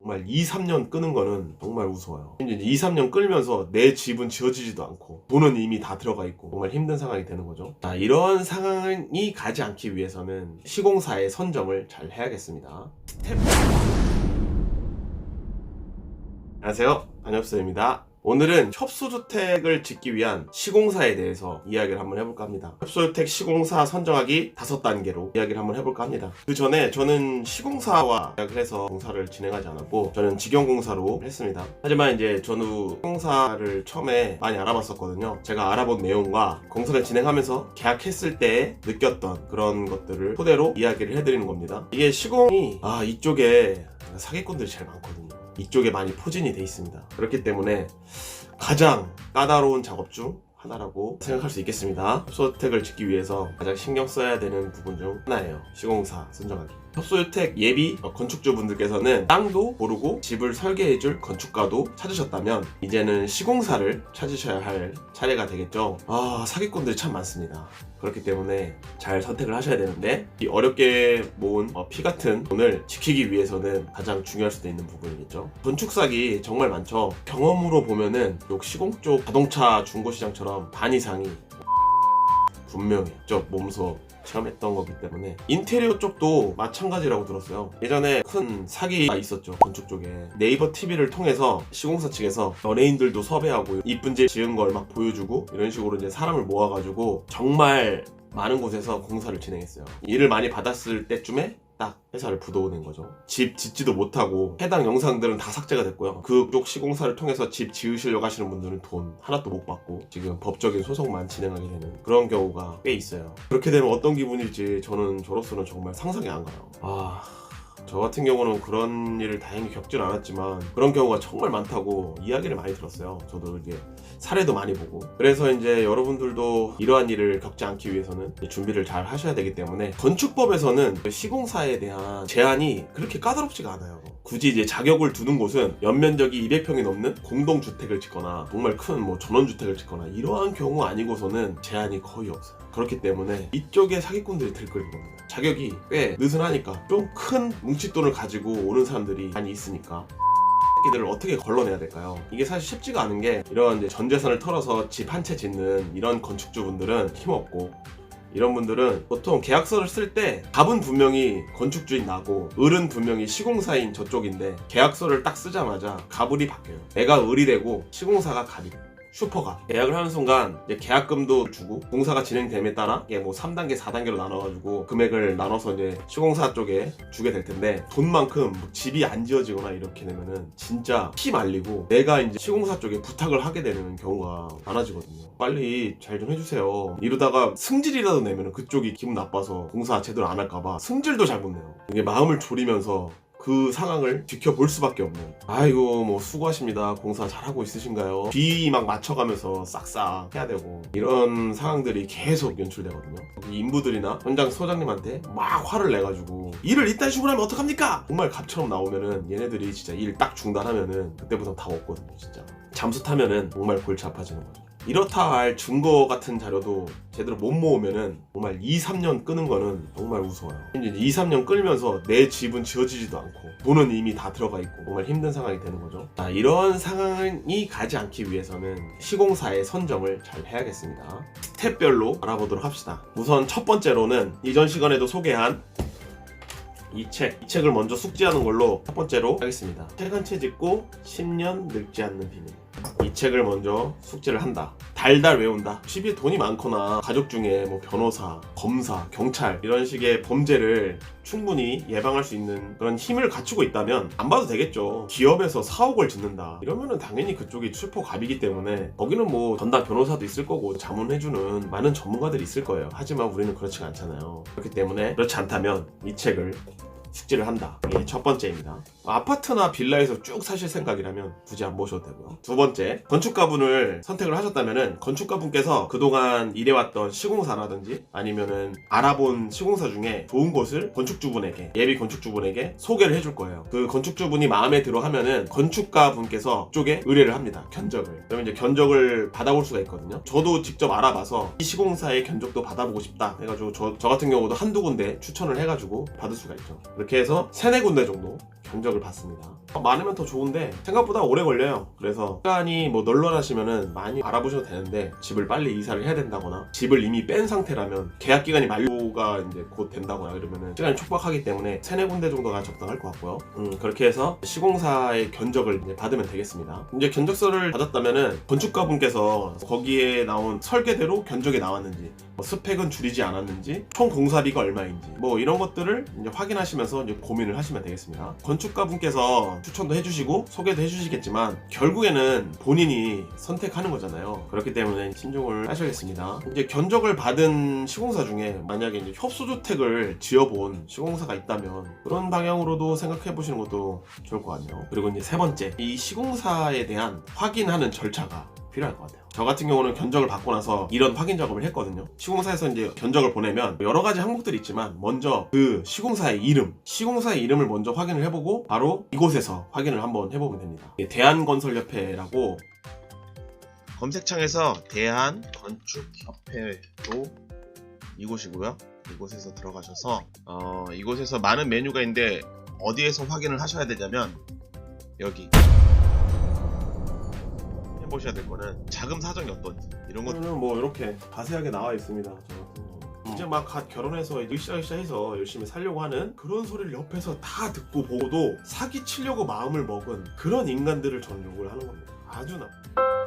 정말 2, 3년 끄는 거는 정말 우스워요. 이제 2, 3년 끌면서 내 집은 지어지지도 않고 돈은 이미 다 들어가 있고 정말 힘든 상황이 되는 거죠. 자, 이런 상황이 가지 않기 위해서는 시공사의 선정을 잘 해야겠습니다. 스텝. 안녕하세요, 안엽서입니다. 오늘은 협소주택을 짓기 위한 시공사에 대해서 이야기를 한번 해볼까 합니다. 협소주택 시공사 선정하기 5단계로 이야기를 한번 해볼까 합니다. 그 전에 저는 시공사와 계약을 해서 공사를 진행하지 않았고 저는 직영공사로 했습니다. 하지만 이제 저는 시공사를 처음에 많이 알아봤었거든요. 제가 알아본 내용과 공사를 진행하면서 계약했을 때 느꼈던 그런 것들을 토대로 이야기를 해드리는 겁니다. 이게 시공이 이쪽에 사기꾼들이 제일 많거든요. 이쪽에 많이 포진이 돼 있습니다. 그렇기 때문에 가장 까다로운 작업 중 하나라고 생각할 수 있겠습니다. 협소주택을 짓기 위해서 가장 신경 써야 되는 부분 중 하나예요. 시공사 선정하기. 협소주택 예비 건축주분들께서는 땅도 고르고 집을 설계해줄 건축가도 찾으셨다면 이제는 시공사를 찾으셔야 할 차례가 되겠죠. 사기꾼들이 참 많습니다. 그렇기 때문에 잘 선택을 하셔야 되는데 이 어렵게 모은 피 같은 돈을 지키기 위해서는 가장 중요할 수도 있는 부분이겠죠. 건축사기 정말 많죠. 경험으로 보면은 시공 쪽 자동차 중고시장처럼 반 이상이 분명히 저 몸소 체험했던 거기 때문에 인테리어 쪽도 마찬가지라고 들었어요. 예전에 큰 사기가 있었죠. 건축 쪽에 네이버 TV를 통해서 시공사 측에서 연예인들도 섭외하고 이쁜 집 지은 걸 막 보여주고 이런 식으로 이제 사람을 모아가지고 정말 많은 곳에서 공사를 진행했어요. 일을 많이 받았을 때쯤에 딱 회사를 부도낸 거죠. 집 짓지도 못하고 해당 영상들은 다 삭제가 됐고요. 그쪽 시공사를 통해서 집 지으시려고 하시는 분들은 돈 하나도 못 받고 지금 법적인 소송만 진행하게 되는 그런 경우가 꽤 있어요. 그렇게 되면 어떤 기분일지 저로서는 정말 상상이 안 가요. 저 같은 경우는 그런 일을 다행히 겪진 않았지만 그런 경우가 정말 많다고 이야기를 많이 들었어요. 저도 이제 사례도 많이 보고. 그래서 이제 여러분들도 이러한 일을 겪지 않기 위해서는 준비를 잘 하셔야 되기 때문에 건축법에서는 시공사에 대한 제한이 그렇게 까다롭지가 않아요. 굳이 이제 자격을 두는 곳은 연면적이 200평이 넘는 공동주택을 짓거나 정말 큰 전원주택을 짓거나 이러한 경우 아니고서는 제한이 거의 없어요. 그렇기 때문에 이쪽에 사기꾼들이 들끓는 겁니다. 자격이 꽤 느슨하니까 좀 큰 뭉칫돈을 가지고 오는 사람들이 많이 있으니까 새끼들을 어떻게 걸러내야 될까요? 이게 사실 쉽지가 않은 게 이런 이제 전 재산을 털어서 집 한 채 짓는 이런 건축주분들은 힘없고 이런 분들은 보통 계약서를 쓸 때 갑은 분명히 건축주인 나고 을은 분명히 시공사인 저쪽인데 계약서를 딱 쓰자마자 갑을이 바뀌어요. 내가 을이 되고 시공사가 갑이 돼요. 슈퍼가 계약을 하는 순간 이제 계약금도 주고 공사가 진행됨에 따라 이게 3단계 4단계로 나눠가지고 금액을 나눠서 이제 시공사 쪽에 주게 될 텐데 돈만큼 집이 안 지어지거나 이렇게 되면은 진짜 피 말리고 내가 이제 시공사 쪽에 부탁을 하게 되는 경우가 많아지거든요. 빨리 잘 좀 해주세요. 이러다가 승질이라도 내면은 그쪽이 기분 나빠서 공사 제대로 안 할까봐 승질도 잘 못 내요. 이게 마음을 졸이면서 그 상황을 지켜볼 수밖에 없는. 아이고 수고하십니다. 공사 잘하고 있으신가요? 비 막 맞춰가면서 싹싹 해야 되고 이런 상황들이 계속 연출되거든요. 인부들이나 현장 소장님한테 막 화를 내가지고 일을 이딴 식으로 하면 어떡합니까? 정말 갑처럼 나오면은 얘네들이 진짜 일 딱 중단하면은 그때부터 다 없거든요. 진짜 잠수 타면은 정말 골치 아파지는 거죠. 이렇다 할 증거 같은 자료도 제대로 못 모으면은 정말 2, 3년 끄는 거는 정말 우스워요. 이제 2, 3년 끌면서 내 집은 지어지지도 않고 돈은 이미 다 들어가 있고 정말 힘든 상황이 되는 거죠. 자, 이런 상황이 가지 않기 위해서는 시공사의 선정을 잘 해야겠습니다. 스텝별로 알아보도록 합시다. 우선 첫 번째로는 이전 시간에도 소개한 이 책을 먼저 숙지하는 걸로 첫 번째로 하겠습니다. 책 한 채 짓고 10년 늙지 않는 비밀. 이 책을 먼저 숙지를 한다. 달달 외운다. 집에 돈이 많거나 가족 중에 변호사, 검사, 경찰 이런 식의 범죄를 충분히 예방할 수 있는 그런 힘을 갖추고 있다면 안 봐도 되겠죠. 기업에서 사옥을 짓는다 이러면은 당연히 그쪽이 슈퍼갑이기 때문에 거기는 전담 변호사도 있을 거고 자문해주는 많은 전문가들이 있을 거예요. 하지만 우리는 그렇지가 않잖아요. 그렇기 때문에 그렇지 않다면 이 책을 숙지를 한다. 이게 첫 번째입니다. 아파트나 빌라에서 쭉 사실 생각이라면 굳이 안 보셔도 되고요. 두 번째, 건축가분을 선택을 하셨다면은 건축가분께서 그동안 일해왔던 시공사라든지 아니면은 알아본 시공사 중에 좋은 곳을 건축주분에게, 예비 건축주분에게 소개를 해줄 거예요. 그 건축주분이 마음에 들어 하면은 건축가분께서 쪽에 의뢰를 합니다. 견적을. 그러면 이제 견적을 받아볼 수가 있거든요. 저도 직접 알아봐서 이 시공사의 견적도 받아보고 싶다 해가지고 저 같은 경우도 한두 군데 추천을 해가지고 받을 수가 있죠. 이렇게 해서 3-4군데 정도 견적을 받습니다. 많으면 더 좋은데 생각보다 오래 걸려요. 그래서 시간이 뭐 널널하시면은 많이 알아보셔도 되는데, 집을 빨리 이사를 해야 된다거나 집을 이미 뺀 상태라면 계약 기간이 만료가 이제 곧 된다거나 이러면은 시간이 촉박하기 때문에 3-4군데 정도가 적당할 것 같고요. 그렇게 해서 시공사의 견적을 이제 받으면 되겠습니다. 이제 견적서를 받았다면은 건축가분께서 거기에 나온 설계대로 견적이 나왔는지, 뭐 스펙은 줄이지 않았는지, 총 공사비가 얼마인지, 뭐 이런 것들을 이제 확인하시면서 이제 고민을 하시면 되겠습니다. 건축가분께서 추천도 해주시고 소개도 해주시겠지만 결국에는 본인이 선택하는 거잖아요. 그렇기 때문에 신중을 하셔야겠습니다. 이제 견적을 받은 시공사 중에 만약에 이제 협소주택을 지어본 시공사가 있다면 그런 방향으로도 생각해 보시는 것도 좋을 것 같네요. 그리고 이제 세 번째, 이 시공사에 대한 확인하는 절차가 필요할 것 같아요. 저 같은 경우는 견적을 받고 나서 이런 확인 작업을 했거든요. 시공사에서 이제 견적을 보내면 여러 가지 항목들이 있지만 먼저 그 시공사의 이름을 먼저 확인을 해보고 바로 이곳에서 확인을 한번 해보면 됩니다. 대한건설협회라고 검색창에서 대한건축협회로 이곳이고요. 이곳에서 들어가셔서 이곳에서 많은 메뉴가 있는데 어디에서 확인을 하셔야 되냐면 여기 보셔야 될 거는 자금 사정이 어떤지 이런 것들은 뭐 이렇게 자세하게 나와 있습니다. 이제 막 갓 결혼해서 으쌰으쌰 해서 열심히 살려고 하는 그런 소리를 옆에서 다 듣고 보고도 사기치려고 마음을 먹은 그런 인간들을 저는 욕을 하는 겁니다. 아주 나쁘다.